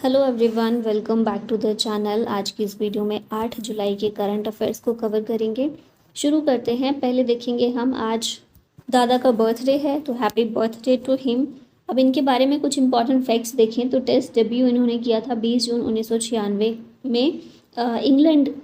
Hello everyone, welcome back to the channel. आज की इस वीडियो में 8 जुलाई के करंट अफेयर्स को कवर करेंगे। शुरू करते हैं। पहले देखेंगे हम, आज दादा का बर्थडे है तो हैप्पी बर्थडे टू हिम। अब इनके बारे में कुछ इंपॉर्टेंट फैक्ट्स देखें तो टेस्ट डेब्यू इन्होंने किया था 20 जून 1996 में इंग्लैंड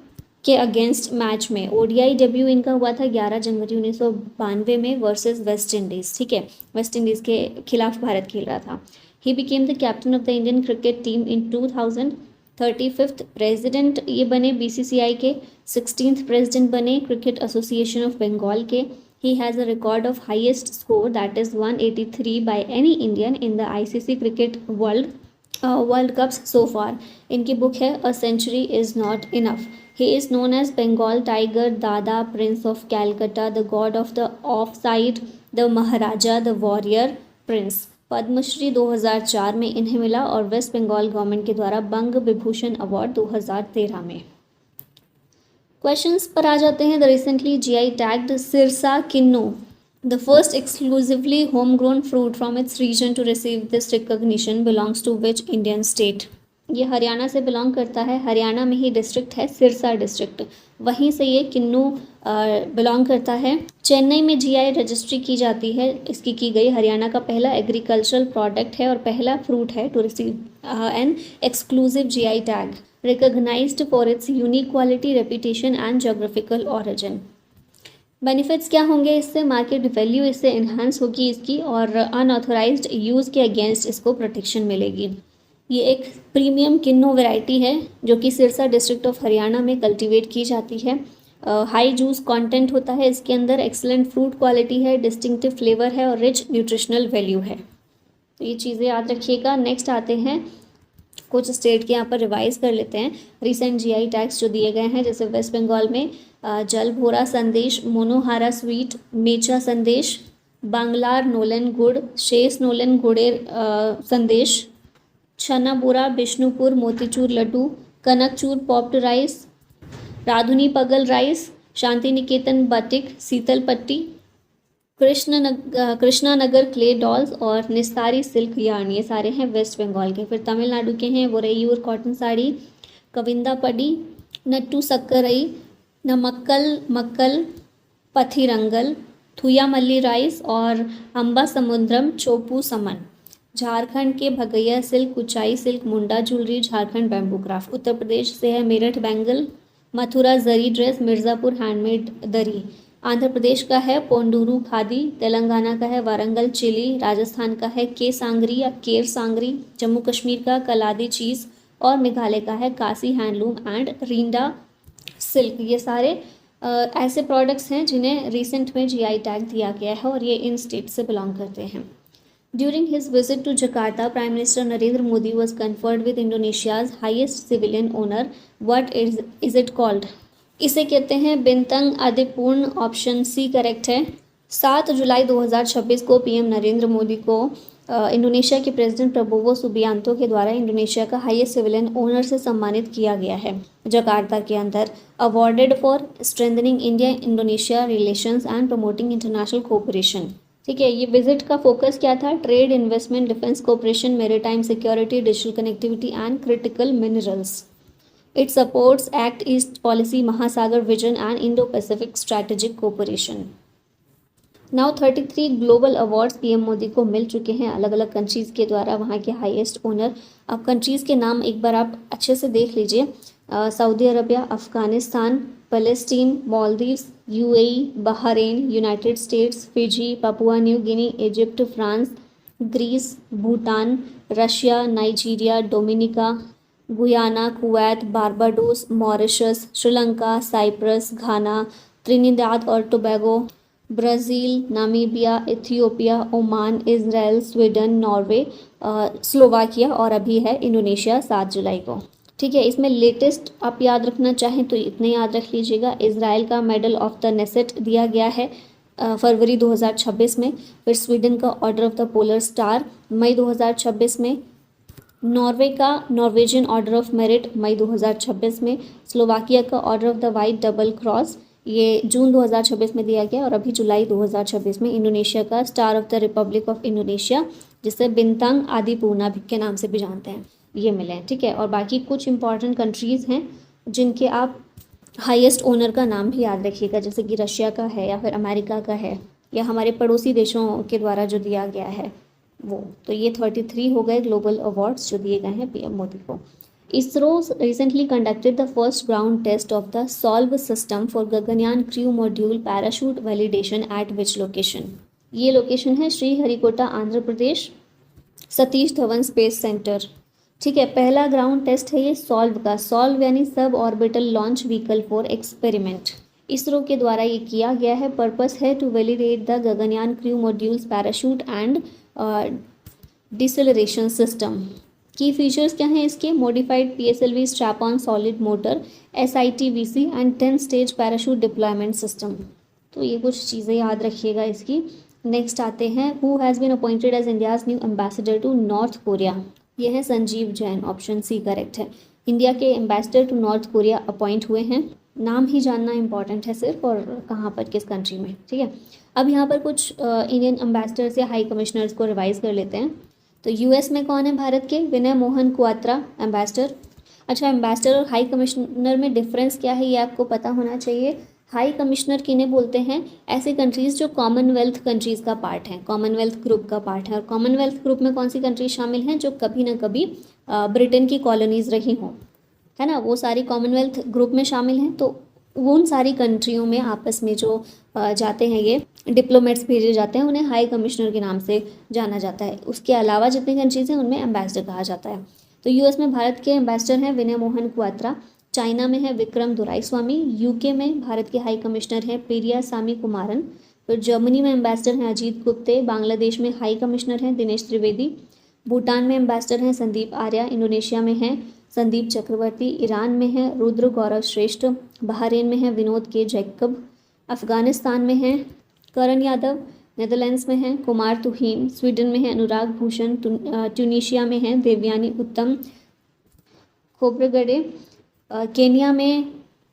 के अगेंस्ट मैच में। ओडीआई डेब्यू इनका हुआ था 11 जनवरी 1992 में वर्सेस वेस्ट इंडीज़। ठीक है, वेस्ट इंडीज़ के खिलाफ भारत खेल रहा था। He became the captain of the Indian cricket team in 2000। 35th president ये बने बीसीसीआई के। 16th प्रेसिडेंट बने क्रिकेट एसोसिएशन ऑफ बंगाल के। He has a record of highest score that is 183 by any Indian in the ICC cricket world cups so far. इनकी book है a century is not enough. He is known as Bengal tiger, Dada, prince of Calcutta, the god of the off side, the Maharaja, the warrior prince. Padma Shri 2004 में इन्हें मिला और waste Bengal government के द्वारा बंग Vibhushan award 2013 में। Questions पर आ जाते हैं। The recently GI tagged Sirsa kinnow, the first exclusively home grown fruit from its region to receive this recognition belongs to which Indian state. ये हरियाणा से बिलोंग करता है। हरियाणा में ही डिस्ट्रिक्ट है सिरसा डिस्ट्रिक्ट, वहीं से ये किन्नू बिलोंग करता है। चेन्नई में जीआई रजिस्ट्री की जाती है, इसकी की गई। हरियाणा का पहला एग्रीकल्चरल प्रोडक्ट है और पहला फ्रूट है to receive an exclusive GI tag, recognised for its unique quality, reputation and geographical origin. Benefits क्या होंगे इससे? मार्केट वैल्यू इससे इन्हांस होगी इसकी, और अनऑथोराइज्ड यूज़ के अगेंस्ट इसको प्रोटेक्शन मिलेगी। ये एक प्रीमियम किन्नू वैरायटी है जो कि सिरसा डिस्ट्रिक्ट ऑफ हरियाणा में कल्टीवेट की जाती है। हाई जूस कंटेंट होता है इसके अंदर, एक्सीलेंट फ्रूट क्वालिटी है, डिस्टिंक्टिव फ्लेवर है और रिच न्यूट्रिशनल वैल्यू है। तो ये चीज़ें याद रखिएगा। नेक्स्ट आते हैं, कुछ स्टेट के यहाँ पर रिवाइज कर लेते हैं रिसेंट जीआई टैग्स जो दिए गए हैं। जैसे वेस्ट बंगाल में जलभोरा संदेश, मोनोहारा स्वीट, मेचा संदेश, बांग्लार नोलन गुड़, शेष नोलन गुड़ेर संदेश, छना बोरा, बिष्णुपुर मोतीचूर लड्डू, कनकचूर पॉप्ड राइस, राधुनी पगल राइस, शांति निकेतन बटिक, शीतल पट्टी, कृष्णानगर क्ले डॉल्स और निस्तारी सिल्क यार्न। ये सारे हैं वेस्ट बंगाल के। फिर तमिलनाडु के हैं वोरैयूर कॉटन साड़ी, कविंदा पडी, नट्टू सक्करई, नमक्कल मक्कल, पथिरंगल, थुयामल्ली राइस और अम्बा समुद्रम चोपू समन। झारखंड के भगैया सिल्क, कुचाई सिल्क, मुंडा jewellery, Jharkhand bamboo craft. Uttar Pradesh से है मेरठ बैंगल, मथुरा जरी ड्रेस, मिर्ज़ापुर हैंडमेड दरी। आंध्र प्रदेश का है पोंडूरू खादी, तेलंगाना का है वारंगल चिली, राजस्थान का है के सांगरी या केर सांगरी, जम्मू कश्मीर का कलादी चीज़ और मेघालय का है कासी हैंडलूम एंड रींडा सिल्क। ये सारे ऐसे प्रोडक्ट्स हैं जिन्हें रिसेंट में जीआई टैग दिया गया है और ये इन स्टेट से बिलोंग करते हैं। During his visit to Jakarta, Prime Minister Narendra Modi was conferred with Indonesia's highest civilian honor. What is it called? इसे कहते हैं बिंतंग आदिपूर्ण। ऑप्शन सी करेक्ट है। 7 जुलाई 2026 को पीएम नरेंद्र मोदी को इंडोनेशिया के प्रेसिडेंट प्रबोवो सुबियांतो के द्वारा इंडोनेशिया का हाईएस्ट सिविलियन ऑनर से सम्मानित किया गया है जकार्ता के अंदर। Awarded for strengthening India Indonesia relations and promoting international cooperation. ठीक है, ये विजिट का फोकस क्या था? Trade, investment, defence cooperation, maritime security, digital connectivity and critical minerals. It supports act east policy, Mahasagar vision and Indo Pacific strategic cooperation. Now 33 global awards PM Modi को मिल चुके हैं अलग अलग कंट्रीज़ के द्वारा, वहाँ के हाईएस्ट ओनर। अब कंट्रीज़ के नाम एक बार आप अच्छे से देख लीजिए। Saudi Arabia, Afghanistan, Palestine, Maldives, UAE, Bahrain, United States, Fiji, Papua New Guinea, Egypt, France, Greece, Bhutan, Russia, Nigeria, Dominica, Guyana, Kuwait, Barbados, Mauritius, Sri Lanka, Cyprus, Ghana, Trinidad और Tobago, Brazil, Namibia, Ethiopia, Oman, Israel, Sweden, Norway, Slovakia और अभी है Indonesia 7 जुलाई को। ठीक है, इसमें latest आप याद रखना चाहें तो इतने याद रख लीजिएगा। इज़राइल का मेडल ऑफ द नेसेट दिया गया है फरवरी 2026 में। फिर स्वीडन का order of the polar star मई 2026 में। नॉर्वे का नॉर्वेजियन ऑर्डर ऑफ मेरिट मई 2026 में। स्लोवाकिया का order of the white double cross ये जून 2026 में दिया गया और अभी जुलाई 2026 में। इंडोनेशिया का star of the Republic of Indonesia जिसे बिंतंग आदिपूर्णा के नाम से भी जानते हैं। ये मिले हैं, ठीक है। और बाकी कुछ इंपॉर्टेंट कंट्रीज़ हैं जिनके आप हाईएस्ट ओनर का नाम भी याद रखिएगा, जैसे कि रशिया का है या फिर अमेरिका का है या हमारे पड़ोसी देशों के द्वारा जो दिया गया है वो। तो ये 33 हो गए ग्लोबल अवार्ड्स जो दिए गए हैं पीएम मोदी को। ISRO recently conducted the first ground test of the SOLV system for Gaganyaan crew module parachute validation at which location. ये लोकेशन है श्रीहरिकोटा आंध्र प्रदेश, सतीश धवन स्पेस सेंटर, ठीक है। पहला ग्राउंड टेस्ट है ये सॉल्व का, सॉल्व यानी sub orbital launch vehicle for experiment, ISRO के द्वारा ये किया गया है। पर्पस है to validate the Gaganyaan crew modules parachute and deceleration system. Key features क्या हैं इसके? Modified PSLV strap on solid motor, SITVC and 10 stage parachute deployment system. तो ये कुछ चीज़ें याद रखिएगा इसकी। नेक्स्ट आते हैं, who has been appointed as India's new ambassador to North Korea. ये है Sanjeev Jain, option C correct है। इंडिया के ambassador to North Korea appoint हुए हैं। नाम ही जानना इंपॉर्टेंट है सिर्फ, और कहाँ पर, किस कंट्री में, ठीक है। अब यहाँ पर कुछ इंडियन एम्बेसडर्स या हाई कमिश्नर्स को रिवाइज कर लेते हैं। तो US में कौन है भारत के? विनय मोहन क्वात्रा एम्बेसडर। अच्छा, एम्बेसडर और हाई कमिश्नर में डिफरेंस क्या है ये आपको पता होना चाहिए। हाई कमिश्नर किन्हें बोलते हैं? ऐसे कंट्रीज़ जो कॉमनवेल्थ कंट्रीज़ का पार्ट हैं, कॉमनवेल्थ ग्रुप का पार्ट है। और कॉमनवेल्थ ग्रुप में कौन सी कंट्रीज शामिल हैं? जो कभी ना कभी ब्रिटेन की कॉलोनीज़ रही हों, है ना, वो सारी कॉमनवेल्थ ग्रुप में शामिल हैं। तो उन सारी कंट्रियों में आपस में जो जाते हैं ये डिप्लोमेट्स भेजे जाते हैं, उन्हें हाई कमिश्नर के नाम से जाना जाता है। उसके अलावा जितनी कंट्रीज़ हैं उनमें एम्बेसडर कहा जाता है। तो US में भारत के एम्बेसडर हैं विनय मोहन क्वात्रा, चाइना में है विक्रम दुराईस्वामी, UK में भारत के हाई कमिश्नर हैं पेरिया सामी कुमारन, फिर जर्मनी में एम्बेसडर हैं अजीत गुप्ते, बांग्लादेश में हाई कमिश्नर हैं दिनेश त्रिवेदी, भूटान में एम्बेसडर हैं संदीप आर्या, इंडोनेशिया में हैं संदीप चक्रवर्ती, ईरान में है रुद्र गौरव श्रेष्ठ, बहरीन में है विनोद के जैकब, अफगानिस्तान में है करण यादव, नेदरलैंड्स में है कुमार तुहीन, स्वीडन में है अनुराग भूषण, ट्यूनीशिया में है देवयानी उत्तम खोब्रगडे, केनिया में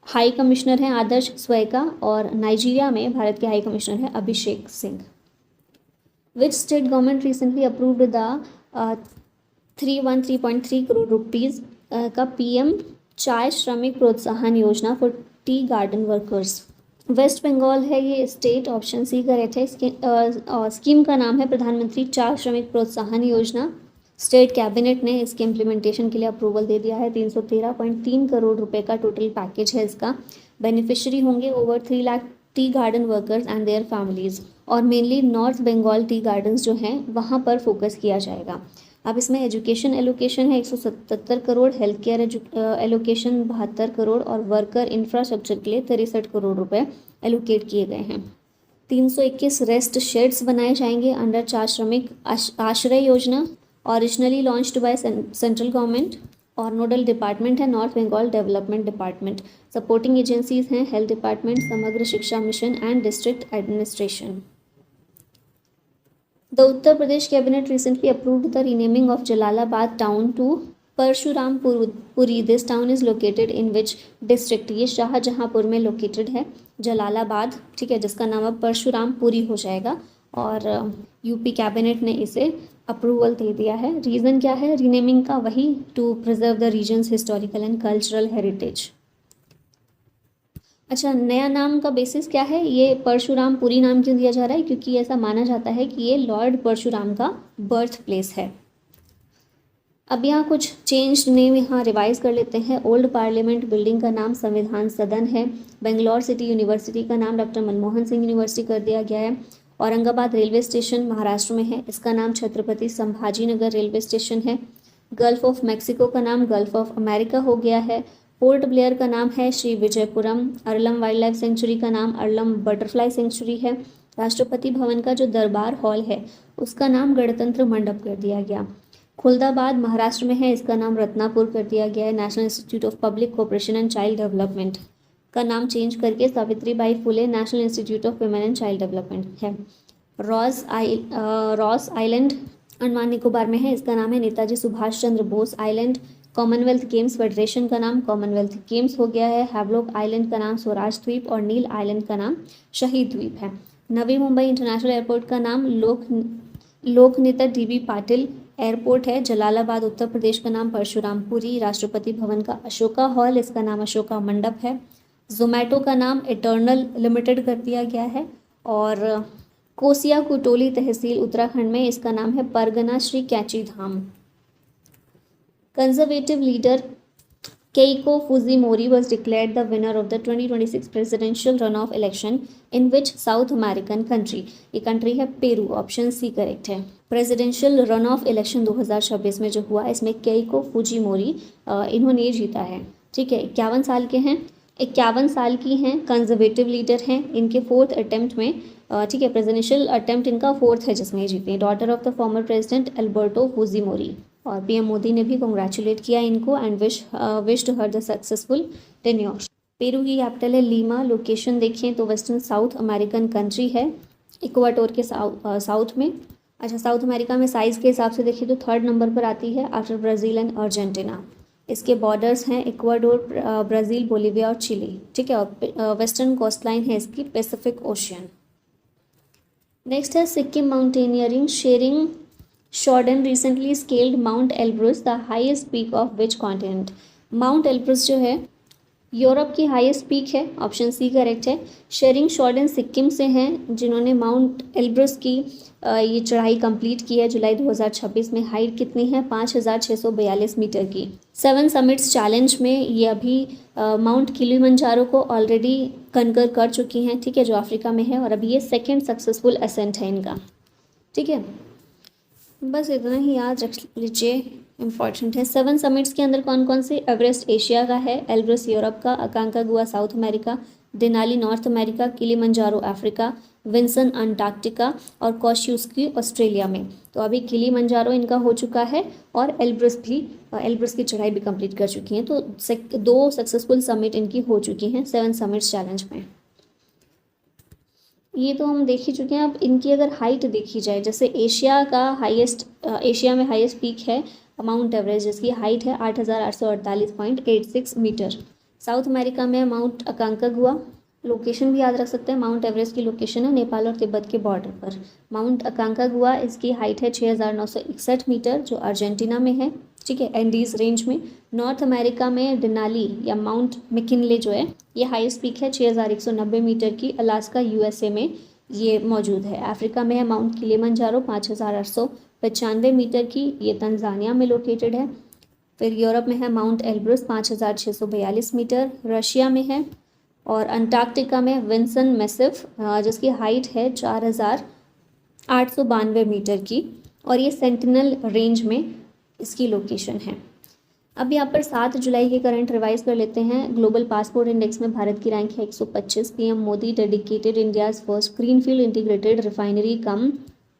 हाई कमिश्नर हैं आदर्श स्वैका, और नाइजीरिया में भारत के हाई कमिश्नर हैं Abhishek Singh. Which state government recently approved the 313.3 crore rupees का PM Chai Shramik Protsahan Yojana for tea garden workers. West Bengal है ये स्टेट, ऑप्शन सी करेक्ट है। इसके स्कीम का नाम है प्रधानमंत्री चाय श्रमिक प्रोत्साहन योजना। स्टेट कैबिनेट ने इसके इम्प्लीमेंटेशन के लिए अप्रूवल दे दिया है। 313.3 करोड़ रुपए का टोटल पैकेज है इसका। बेनिफिशियरी होंगे over 3 lakh tea garden workers and their families, और mainly north Bengal tea gardens जो हैं वहाँ पर फोकस किया जाएगा। अब इसमें एजुकेशन एलोकेशन है 177 crore, health care allocation 72 crore, और वर्कर इंफ्रास्ट्रक्चर के लिए 63 करोड़ रुपए एलोकेट किए गए हैं। 321 रेस्ट शेड्स बनाए जाएंगे अंडर चार Shramik Ashray Yojana, originally launched by central government, और नोडल डिपार्टमेंट है North Bengal development department. Supporting agencies हैं health department, Samagra Shiksha mission and district administration. The Uttar Pradesh cabinet recently approved the renaming of Jalalabad town to Parshuram Puri. This town is located in which district? ये शाहजहाँपुर में located है जलालाबाद, ठीक है, जिसका नाम अब परशुराम पुरी हो जाएगा। और यूपी कैबिनेट ने इसे अप्रूवल दे दिया है। रीज़न क्या है रीनेमिंग का? वही, to preserve the region's historical and cultural heritage. अच्छा, नया नाम का बेसिस क्या है? ये परशुराम पुरी नाम क्यों दिया जा रहा है? क्योंकि ऐसा माना जाता है कि ये लॉर्ड परशुराम का बर्थ प्लेस है। अब यहाँ कुछ चेंज नेम यहाँ रिवाइज कर लेते हैं। ओल्ड पार्लियामेंट बिल्डिंग का नाम संविधान सदन है। बेंगलोर सिटी यूनिवर्सिटी का नाम डॉक्टर मनमोहन सिंह यूनिवर्सिटी कर दिया गया है। औरंगाबाद रेलवे स्टेशन महाराष्ट्र में है, इसका नाम छत्रपति संभाजी नगर रेलवे स्टेशन है। गल्फ ऑफ मैक्सिको का नाम गल्फ ऑफ अमेरिका हो गया है। पोर्ट ब्लेयर का नाम है Shri Vijayapuram. Aralam wild life sanctuary का नाम अरलम बटरफ्लाई सेंचुरी है। राष्ट्रपति भवन का जो दरबार हॉल है उसका नाम गणतंत्र मंडप कर दिया गया। खुलदाबाद महाराष्ट्र में है, इसका नाम रत्नापुर कर दिया गया है। National institute of public cooperation and child development का नाम चेंज करके Savitribai Phule national institute of women and child development है। रॉस आइलैंड अंडमान निकोबार में है, इसका नाम है Netaji Subhash Chandra Bose island. Commonwealth games federation का नाम कॉमनवेल्थ गेम्स हो गया है। हैवलॉक आइलैंड का नाम स्वराज द्वीप और नील आइलैंड का नाम शहीद द्वीप है। नवी मुंबई इंटरनेशनल एयरपोर्ट का नाम लोकनेता DB पाटिल एयरपोर्ट है जलालाबाद उत्तर प्रदेश का नाम परशुरामपुरी। राष्ट्रपति भवन का अशोका हॉल, इसका नाम अशोका मंडप है। जोमेटो का नाम इटर्नल लिमिटेड कर दिया गया है। और कोसिया कुटोली तहसील उत्तराखंड में, इसका नाम है Pargana Shri Kainchi Dham. Conservative leader Keiko Fujimori was declared the winner of the 2026 presidential runoff election in which South American country? ये कंट्री है पेरू, ऑप्शन सी करेक्ट है। प्रेसिडेंशियल रन ऑफ इलेक्शन 2026 में जो हुआ, इसमें केइको फुजीमोरी इन्होंने जीता है। ठीक है, 51 साल के हैं, 51 साल की हैं, कंजर्वेटिव लीडर हैं। इनके फोर्थ अटेम्प्ट में, ठीक है, प्रेसिडेंशियल अटेम्प्ट इनका फोर्थ है जिसमें ये जीते। Daughter of the former president Alberto Fujimori. और पीएम मोदी ने भी कॉन्ग्रेचुलेट किया इनको and wished her the successful tenure. Peru की कैपिटल है लीमा। लोकेशन देखें तो वेस्टर्न साउथ अमेरिकन कंट्री है, इक्वाटोर के साउथ में। अच्छा, साउथ अमेरिका में साइज़ के हिसाब से देखिए तो थर्ड नंबर पर आती है आफ्टर ब्राज़ील एंड अर्जेंटीना। इसके बॉर्डर्स हैं इक्वाडोर, ब्राज़ील, बोलिविया और चिली। ठीक है, और वेस्टर्न कोस्ट लाइन है इसकी पैसिफिक ओशियन। नेक्स्ट है Sikkim mountaineering Tshering Shordon recently scaled Mount Elbrus, the highest peak of which continent? Mount Elbrus जो है यूरोप की हाईएस्ट पीक है, ऑप्शन सी करेक्ट है। शेरिंग शॉर्डन सिक्किम से हैं जिन्होंने माउंट एल्ब्रुस की ये चढ़ाई कंप्लीट की है जुलाई 2026 में। हाइट कितनी है? 5642 मीटर की। 7 समिट्स चैलेंज में ये अभी माउंट किलिमंजारो को ऑलरेडी कनकर कर चुकी हैं, ठीक है, जो अफ्रीका में है, और अभी ये सेकेंड सक्सेसफुल असेंट है इनका। ठीक है, बस इतना ही याद रख लीजिए, इम्पॉर्टेंट है। 7 समिट्स के अंदर कौन कौन से? एवरेस्ट एशिया का है, एल्ब्रुस यूरोप का, Aconcagua South America, Denali North America, Kilimanjaro Africa, Vinson Antarctica और कॉश्यूस्की ऑस्ट्रेलिया में। तो अभी किलिमंजारो इनका हो चुका है और एल्ब्रुस की चढ़ाई भी कंप्लीट कर चुकी हैं। तो 2 सक्सेसफुल समिट इनकी हो चुकी हैं 7 समिट्स चैलेंज में। ये तो हम देख ही चुके हैं। अब इनकी अगर हाइट देखी जाए, जैसे एशिया में हाईएस्ट पीक है माउंट एवरेस्ट, जिसकी हाइट है 8848.86 मीटर। साउथ अमेरिका में माउंट अकांकागुआ, लोकेशन भी याद रख सकते हैं, माउंट एवरेस्ट की लोकेशन है नेपाल और तिब्बत के बॉर्डर पर। माउंट अकांकागुआ, इसकी हाइट है 6961 मीटर जो अर्जेंटीना में है, ठीक है, एंडीज रेंज में। नॉर्थ अमेरिका में डेनाली या माउंट मैकिनले जो है ये हाईएस्ट पीक है 6190 मीटर की, अलास्का यूएसए में ये मौजूद है। अफ्रीका में है माउंट किलिमंजारो 5895 मीटर की, ये तंजानिया में लोकेटेड है। फिर यूरोप में है माउंट एल्ब्रुस 5642 मीटर, रशिया में है। और अंटार्कटिका में विंसन मैसिफ जिसकी हाइट है 4892 मीटर की, और ये सेंटिनल रेंज में इसकी लोकेशन है। अब यहाँ पर 7 जुलाई के करंट रिवाइज कर लेते हैं। ग्लोबल पासपोर्ट इंडेक्स में भारत की रैंक है 125। PM Modi dedicated India's first greenfield integrated refinery cum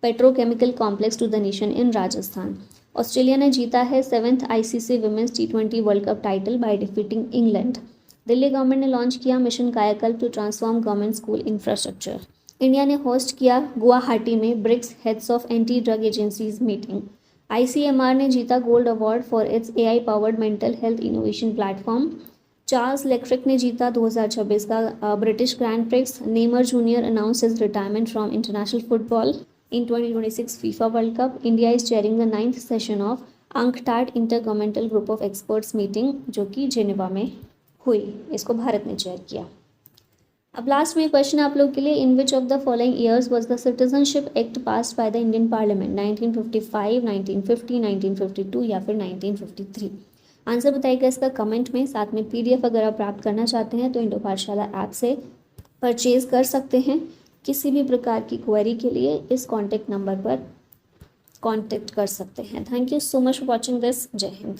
petrochemical complex to the nation in Rajasthan. Australia ने जीता है 7th ICC women's T20 world cup title by defeating England. Delhi government ने लॉन्च किया mission Kayakalp to transform government school infrastructure. India ने host किया गुवाहाटी में BRICS heads of anti drug agencies meeting. ICMR ने जीता gold award for its AI powered mental health innovation platform. Charles Leclerc ने जीता 2026 का British Grand Prix. Neymar junior announce his retirement from international football in 2026 FIFA World Cup. India is chairing the 9th session of UNCTAD intergovernmental group of experts meeting जो कि Geneva में हुई, इसको भारत ने chair किया। अब लास्ट में question आप लोग के लिए, in which of the following years was the citizenship act passed by the Indian parliament? 1955, 1950, 1952 या फिर 1953? आंसर बताइएगा इसका कमेंट में। साथ में PDF अगर आप प्राप्त करना चाहते हैं तो इंडो पाठशाला ऐप से परचेज कर सकते हैं। किसी भी प्रकार की क्वेरी के लिए इस कॉन्टैक्ट नंबर पर कॉन्टैक्ट कर सकते हैं। Thank you so much for watching this. जय हिंद।